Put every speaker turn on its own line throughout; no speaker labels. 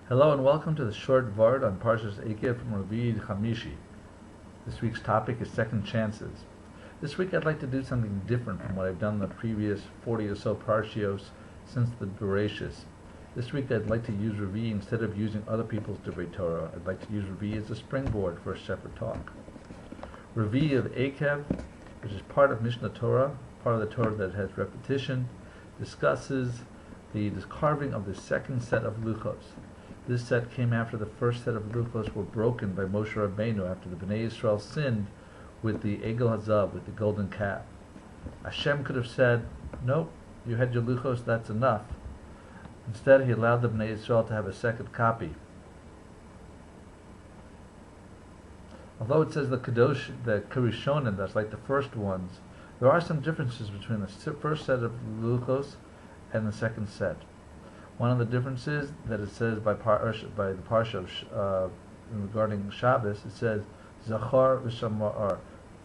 Hello and welcome to the short Vort on Parshas Eikev from Ravid Chamishi. This week's topic is second chances. This week I'd like to do something different from what I've done in the previous 40 or so Parshios since the Bereshis. This week I'd like to use Ravi instead of using other people's Divrei Torah. I'd like to use Ravi as a springboard for a separate talk. Ravi of Eikev, which is part of Mishnah Torah, part of the Torah that has repetition, discusses the carving of the second set of luchos. This set came after the first set of luchos were broken by Moshe Rabbeinu after the Bnei Yisrael sinned with the Egel Hazav, with the golden calf. Hashem could have said, "Nope, you had your luchos, that's enough." Instead, He allowed the Bnei Yisrael to have a second copy. Although it says the Kirishonim, that's like the first ones, there are some differences between the first set of luchos and the second set. One of the differences that it says by the Parsha regarding Shabbos, it says Zachar v'Shamar.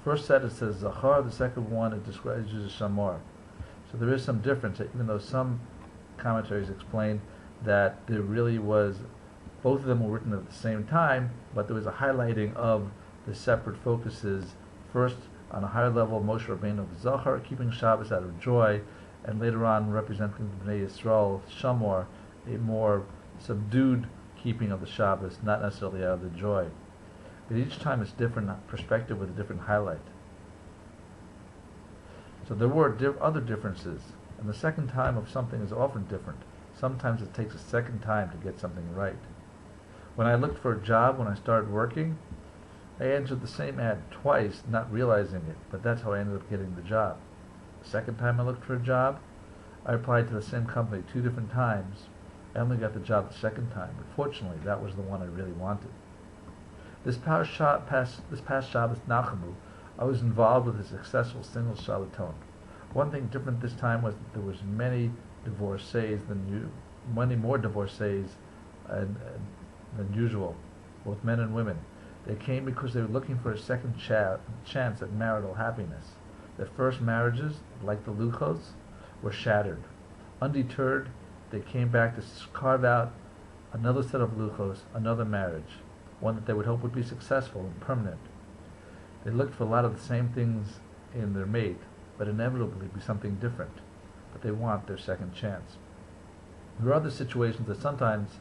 First set it says Zachar, the second one it describes as Shamar. So there is some difference, even though some commentaries explain that there really was, both of them were written at the same time, but there was a highlighting of the separate focuses. First, on a higher level, Moshe Rabbeinu of Zachar, keeping Shabbos out of joy, and later on representing the Bnei Yisrael, Shamor, a more subdued keeping of the Shabbos, not necessarily out of the joy. But each time it's different perspective with a different highlight. So there were other differences, and the second time of something is often different. Sometimes it takes a second time to get something right. When I looked for a job, when I started working, I answered the same ad twice, not realizing it, but that's how I ended up getting the job. The second time I looked for a job, I applied to the same company 2 different times. I only got the job the second time, but fortunately that was the one I really wanted. This past Shabbos Nachamu, I was involved with a successful single Shalaton. One thing different this time was that there was many more divorcees than usual, both men and women. They came because they were looking for a second chance at marital happiness. Their first marriages, like the luchos, were shattered. Undeterred, they came back to carve out another set of luchos, another marriage, one that they would hope would be successful and permanent. They looked for a lot of the same things in their mate, but inevitably be something different. But they want their second chance. There are other situations that sometimes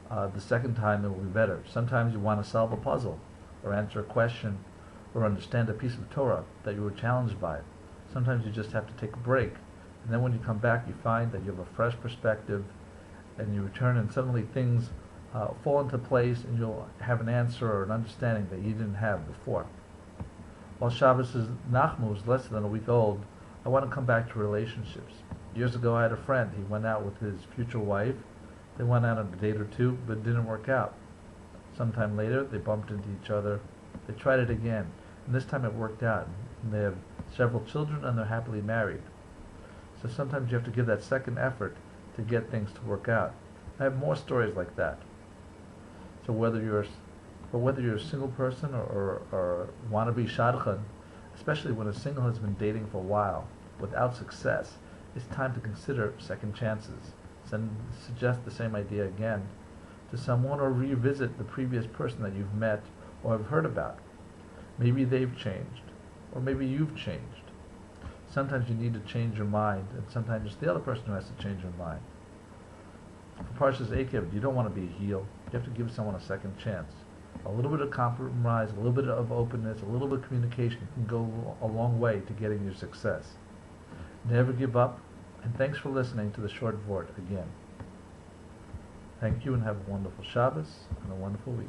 the second time it will be better. Sometimes you want to solve a puzzle, or answer a question, or understand a piece of Torah that you were challenged by. Sometimes you just have to take a break, and then when you come back you find that you have a fresh perspective, and you return and suddenly things fall into place, and you'll have an answer or an understanding that you didn't have before. While Shabbos Nachmu is less than a week old, I want to come back to relationships. Years ago I had a friend. He went out with his future wife. They went out on a date or 2, but it didn't work out. Sometime later they bumped into each other. They tried it again, and this time it worked out. And they have several children, and they're happily married. So sometimes you have to give that second effort to get things to work out. I have more stories like that. So whether you're a single person or wannabe shadchan, especially when a single has been dating for a while without success, it's time to consider second chances. Suggest the same idea again to someone, or revisit the previous person that you've met or have heard about. Maybe they've changed, or maybe you've changed. Sometimes you need to change your mind, and sometimes it's the other person who has to change your mind. For Parshas Eikev, you don't want to be a heel. You have to give someone a second chance. A little bit of compromise, a little bit of openness, a little bit of communication can go a long way to getting your success. Never give up, and thanks for listening to the short Vort again. Thank you, and have a wonderful Shabbos and a wonderful week.